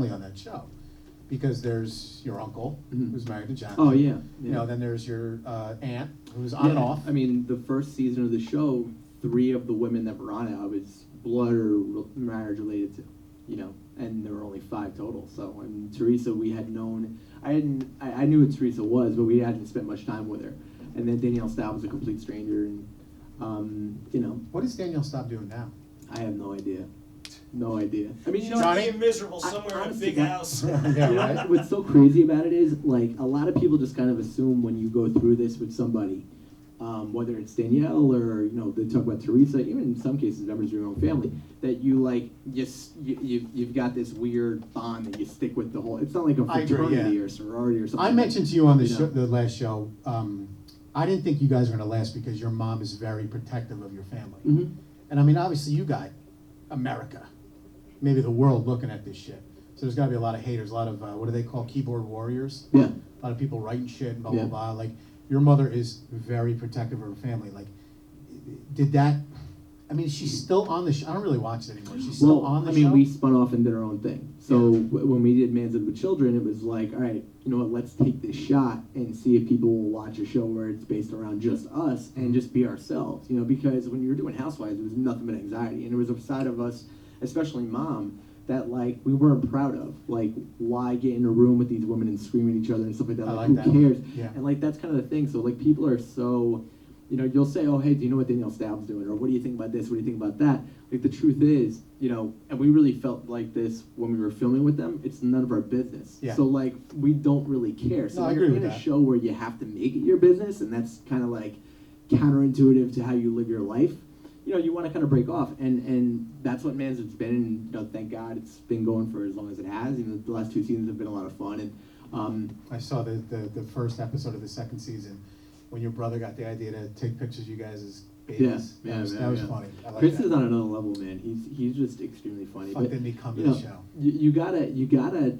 on that show, because there's your uncle who's married to Jackie. Oh yeah. You know, then there's your aunt who's on and off. I mean, the first season of the show, 3 of the women that were on it, I was blood or marriage related to, you know, and there were only 5 total. So, and Teresa, we had known, I knew who Teresa was, but we hadn't spent much time with her. And then Danielle Staub was a complete stranger, and you know. What is Danielle Staub doing now? I have no idea. No idea. I mean, You know, being miserable somewhere in a big house. Yeah, you know, right? what's so crazy about it is, like, a lot of people just kind of assume when you go through this with somebody, whether it's Danielle or, you know, they talk about Teresa, even in some cases members of your own family, that you, like, you've got this weird bond that you stick with the whole, it's not like a fraternity or sorority or something. I mentioned to you on the show, the last show, I didn't think you guys were going to last because your mom is very protective of your family. Mm-hmm. And I mean, obviously you got America, maybe the world looking at this shit. So there's got to be a lot of haters, a lot of, what do they call keyboard warriors? Yeah. A lot of people writing shit and blah, blah, blah. Like, your mother is very protective of her family. Like, did that, I mean, she's still on the show. I don't really watch it anymore. She's still on the show? I mean, we spun off and did our own thing. So when we did Manzo with Children, it was like, all right, you know what, let's take this shot and see if people will watch a show where it's based around just us and just be ourselves, you know, because when you were doing Housewives, it was nothing but anxiety. And there was a side of us, especially Mom, that, like, we weren't proud of. Like, why get in a room with these women and scream at each other and stuff like that? Like, who cares? Yeah. And, like, that's kind of the thing. So, like, people are so, you know, you'll say, oh, hey, do you know what Danielle Staub's doing? Or what do you think about this? What do you think about that? Like, the truth is, you know, and we really felt like this when we were filming with them, it's none of our business. Yeah. So, like, we don't really care. So, when you're in a show where you have to make it your business, and that's kind of, like, counterintuitive to how you live your life, you know, you want to kind of break off, and that's what Manzo's been, and, you know, thank God it's been going for as long as it has. You know, the last 2 seasons have been a lot of fun, and I saw the first episode of the 2nd season when your brother got the idea to take pictures of you guys as babies. That was funny. I like Chris that. is on another level, man. He's just extremely funny. Fuck, didn't he come to the show? You gotta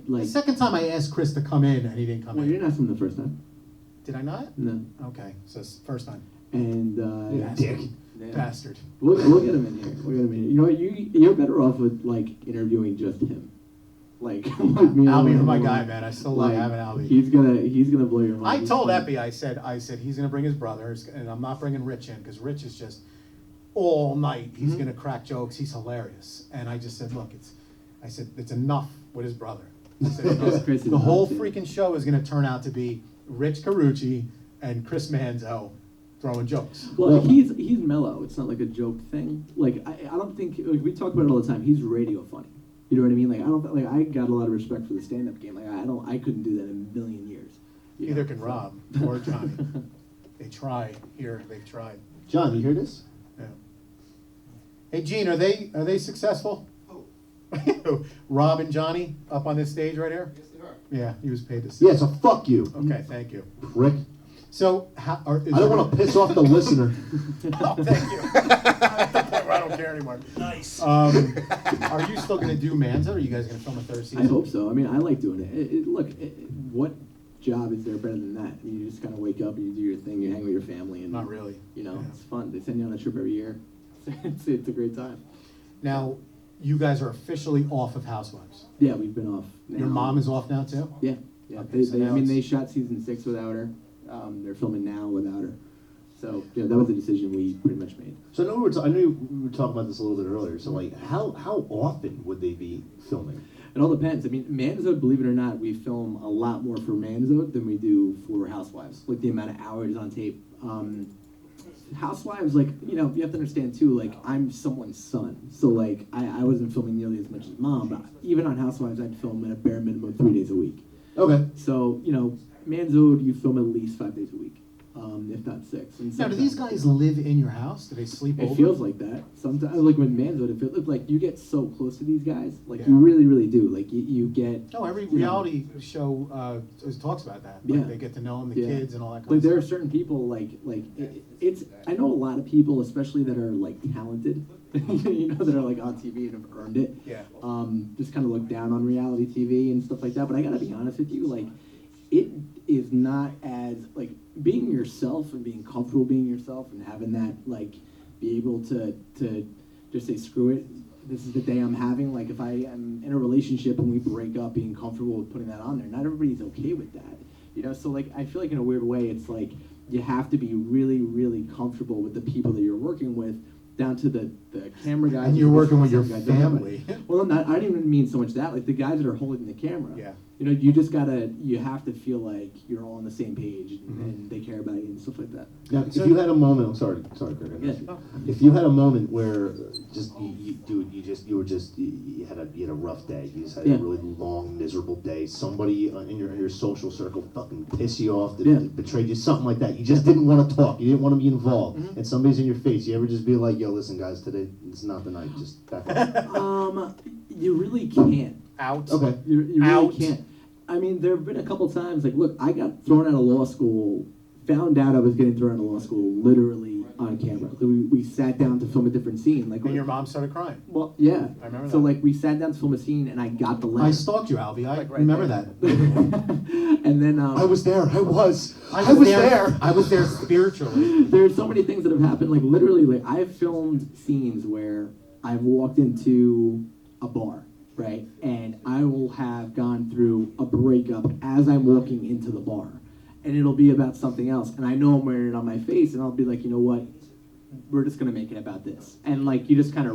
like. The second time I asked Chris to come in and he didn't come in. Well, you didn't ask him the first time. Did I not? No. Okay, so it's first time. And Dick. Bastard. We'll get him in here. We'll get him in here. You know what? You're better off with, like, interviewing just him. Like me. Albie, you're my guy, man. I still love having Albie. He's gonna blow your mind. I told Epi, I said he's gonna bring his brother, and I'm not bringing Rich in because Rich is just all night. He's gonna crack jokes. He's hilarious. And I just said, look, it's enough with his brother. I said, the whole freaking show is gonna turn out to be Rich Carlucci and Chris Manzo throwing jokes. Well, he's mellow. It's not like a joke thing. Like I don't think, like, we talk about it all the time. He's radio funny. You know what I mean? Like, I don't, like, I got a lot of respect for the stand-up game. Like, I couldn't do that in a million years. Neither can Rob or Johnny. They tried here. They've tried. John, you hear this? Yeah. Hey, Gene, are they successful? Oh. Rob and Johnny up on this stage right here? Yes, they are. Yeah, he was paid to say. Yeah, so fuck you. Okay, thank you. Prick. So, I don't want to piss off the listener. Oh, thank you. I don't care anymore. Nice. Are you still going to do Manzo, or are you guys going to film a 3rd season? I hope so. I mean, I like doing it. Look, what job is there better than that? I mean, you just kind of wake up and you do your thing, you hang with your family, and Not really. You know, Yeah. it's fun. They send you on a trip every year. It's a great time. Now, you guys are officially off of Housewives. Yeah, we've been off. Now. Your mom is off now too? Yeah. Okay, so now they shot season 6 without her. They're filming now without her. So yeah, that was a decision we pretty much made. So I know I knew we were talking about this a little bit earlier. So, like, how often would they be filming? It all depends. I mean, Manzo, believe it or not, we film a lot more for Manzo than we do for Housewives. Like, the amount of hours on tape. Housewives, like, you know, you have to understand too, like, I'm someone's son. So, like, I wasn't filming nearly as much as Mom, but even on Housewives, I'd film at a bare minimum 3 days a week. Okay. So, you know, Manzo, you film at least 5 days a week, if not 6. And Now, do these guys live in your house? Do they sleep over? It feels like that. Sometimes, like with Manzo, it feels like you get so close to these guys. Like, Yeah. you really, really do. Like, you get... No, every you know, reality show talks about that. Like, Yeah. they get to know them, the Yeah. kids, and all that kind Like, of there are stuff. certain people, it's... I know a lot of people, especially that are, like, talented, you know, that are, like, on TV and have earned it. Yeah. Just kind of look down on reality TV and stuff like that. But I gotta be honest with you, like, it is not as, like, being yourself and being comfortable being yourself and having that, like, be able to just say screw it this is the day I'm having. Like, if I am in a relationship and we break up, being comfortable with putting that on there. Not everybody's okay with that, you know. So like, I feel like in a weird way, it's like you have to be really, really comfortable with the people that you're working with, down to the camera guys. And you're working with your guys, family. Well, not, I didn't even mean so much that, like the guys that are holding the camera. Yeah. You know, you have to feel like you're all on the same page and they care about you and stuff like that. Now, if you had a moment, I'm sorry, Craig. Yeah. If you had a moment where just you had a rough day, you just had Yeah. a really long, miserable day. Somebody in your social circle fucking pissed you off, Yeah. betrayed you, something like that. You just didn't want to talk. You didn't want to be involved, Mm-hmm. and somebody's in your face. You ever just be like, "Yo, listen, guys, today it's not the night. Just back off." You really can't. Out. Okay. You really Out. can't. I mean, there have been a couple times, like, look, I got thrown out of law school, found out I was getting thrown out of law school literally on camera. We sat down to film a different scene. Like, And your mom started crying. well, yeah. I remember So, that. like, we sat down to film a scene, and I got the letter. I stalked you, Albie. I Like right remember there. that. And then I was there. I was there. I was there spiritually. there's so many things that have happened. Like, literally, like, I've filmed scenes where I've walked into a bar, right? And I will have gone through a breakup as I'm walking into the bar. And it'll be about something else. And I know I'm wearing it on my face, and I'll be like, you know what? We're just going to make it about this. And, like, you just kind of